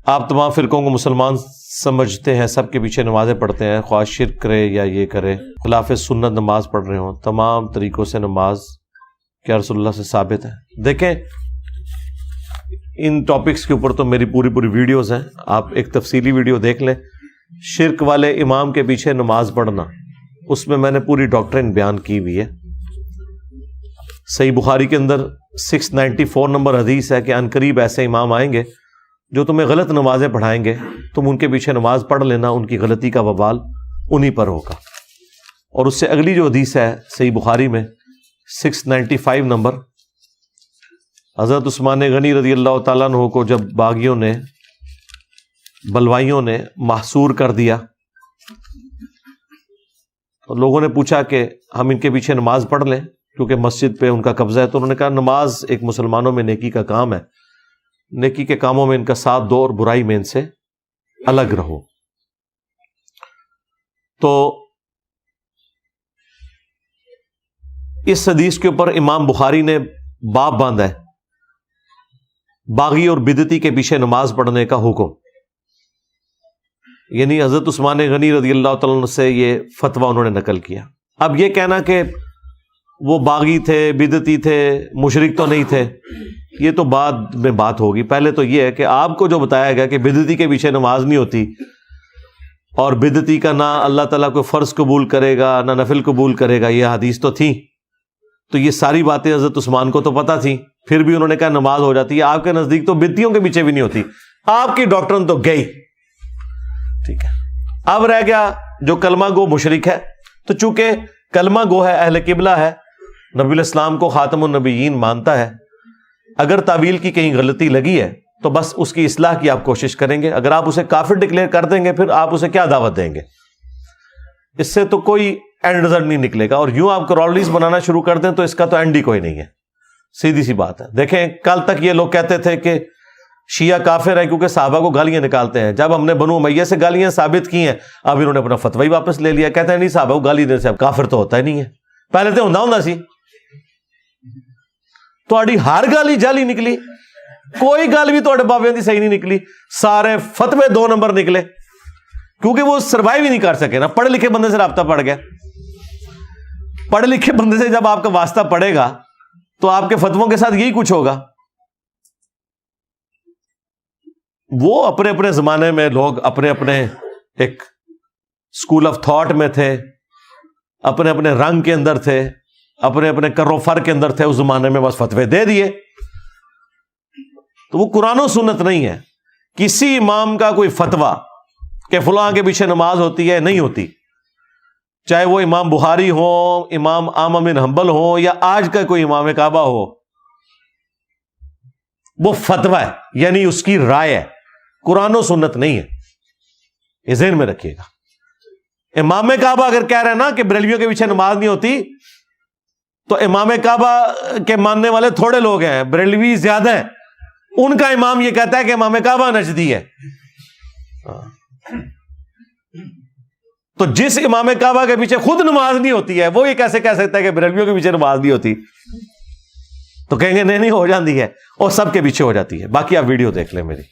آپ تمام فرقوں کو مسلمان سمجھتے ہیں، سب کے پیچھے نمازیں پڑھتے ہیں، خواہ شرک کرے یا یہ کرے، خلاف سنت نماز پڑھ رہے ہوں، تمام طریقوں سے نماز کیا رسول اللہ سے ثابت ہے؟ دیکھیں ان ٹاپکس کے اوپر تو میری پوری ویڈیوز ہیں، آپ ایک تفصیلی ویڈیو دیکھ لیں۔ شرک والے امام کے پیچھے نماز پڑھنا، اس میں میں نے پوری ڈاکٹرن بیان کی ہوئی ہے۔ صحیح بخاری کے اندر 694 نمبر حدیث ہے کہ عنقریب ایسے امام آئیں گے جو تمہیں غلط نمازیں پڑھائیں گے، تم ان کے پیچھے نماز پڑھ لینا، ان کی غلطی کا وبال انہی پر ہوگا۔ اور اس سے اگلی جو حدیث ہے صحیح بخاری میں 695 نمبر، حضرت عثمان غنی رضی اللہ تعالیٰ عنہ کو جب باغیوں نے، بلوائیوں نے محصور کر دیا تو لوگوں نے پوچھا کہ ہم ان کے پیچھے نماز پڑھ لیں کیونکہ مسجد پہ ان کا قبضہ ہے، تو انہوں نے کہا نماز ایک مسلمانوں میں نیکی کا کام ہے، نیکی کے کاموں میں ان کا ساتھ دو اور برائی میں ان سے الگ رہو۔ تو اس حدیث کے اوپر امام بخاری نے باب باندھا ہے، باغی اور بدعتی کے پیچھے نماز پڑھنے کا حکم، یعنی حضرت عثمان غنی رضی اللہ تعالیٰ عنہ سے یہ فتویٰ انہوں نے نقل کیا۔ اب یہ کہنا کہ وہ باغی تھے، بدعتی تھے، مشرک تو نہیں تھے، یہ تو بعد میں بات ہوگی۔ پہلے تو یہ ہے کہ آپ کو جو بتایا گیا کہ بدعتی کے پیچھے نماز نہیں ہوتی، اور بدعتی کا نہ اللہ تعالیٰ کو فرض قبول کرے گا نہ نفل قبول کرے گا، یہ حدیث تو تھی، تو یہ ساری باتیں حضرت عثمان کو تو پتہ تھی، پھر بھی انہوں نے کہا نماز ہو جاتی ہے۔ آپ کے نزدیک تو بدعتیوں کے پیچھے بھی نہیں ہوتی، آپ کی ڈاکٹرن تو گئی، ٹھیک ہے۔ اب رہ گیا جو کلمہ گو مشرک ہے، تو چونکہ کلمہ گو ہے، اہل قبلہ ہے، نبی الاسلام کو خاتم النبیین مانتا ہے، اگر تعویل کی کہیں غلطی لگی ہے تو بس اس کی اصلاح کی آپ کوشش کریں گے۔ اگر آپ اسے کافر ڈکلیئر کر دیں گے پھر آپ اسے کیا دعوت دیں گے؟ اس سے تو کوئی اینڈ رزلٹ نہیں نکلے گا، اور یوں آپ کرالریز بنانا شروع کر دیں تو اس کا تو اینڈ ہی کوئی نہیں ہے، سیدھی سی بات ہے۔ دیکھیں کل تک یہ لوگ کہتے تھے کہ شیعہ کافر ہے کیونکہ صحابہ کو گالیاں نکالتے ہیں، جب ہم نے بنو امیہ سے گالیاں ثابت کی ہیں اب انہوں نے اپنا فتوی ہی واپس لے لیا، کہتے ہیں نہیں صحابہ کو گالی دینے سے اب کافر تو ہوتا ہی نہیں ہے، پہلے تو ہوں سی تھوڑی ہر گل ہی جعلی نکلی، کوئی گل بھی تھوڑے بابے دی صحیح نہیں نکلی، سارے فتوے 2 نمبر نکلے، کیونکہ وہ سروائیو ہی نہیں کر سکے نا، پڑھے لکھے بندے سے رابطہ پڑ گیا۔ پڑھے لکھے بندے سے جب آپ کا واسطہ پڑے گا تو آپ کے فتووں کے ساتھ یہی کچھ ہوگا۔ وہ اپنے اپنے زمانے میں لوگ اپنے اپنے ایک اسکول آف تھاٹ میں تھے، اپنے اپنے رنگ کے اندر تھے، اپنے اپنے کر و فر کے اندر تھے، اس زمانے میں بس فتوے دے دیے۔ تو وہ قرآن و سنت نہیں ہے۔ کسی امام کا کوئی فتویٰ کہ فلاں کے پیچھے نماز ہوتی ہے نہیں ہوتی، چاہے وہ امام بخاری ہو، امام احمد بن حنبل ہو، یا آج کا کوئی امام کعبہ ہو، وہ فتویٰ ہے، یعنی اس کی رائے ہے، قرآن و سنت نہیں ہے، یہ ذہن میں رکھیے گا۔ امام کعبہ اگر کہہ رہے ہیں نا کہ بریلویوں کے پیچھے نماز نہیں ہوتی، تو امام کعبہ کے ماننے والے تھوڑے لوگ ہیں، بریلوی زیادہ ہیں، ان کا امام یہ کہتا ہے کہ امام کعبہ نجدی ہے۔ تو جس امام کعبہ کے پیچھے خود نماز نہیں ہوتی ہے وہ یہ کیسے کہہ سکتا ہے کہ بریلویوں کے پیچھے نماز نہیں ہوتی؟ تو کہیں گے نہیں ہو جاتی ہے، اور سب کے پیچھے ہو جاتی ہے۔ باقی آپ ویڈیو دیکھ لیں میری۔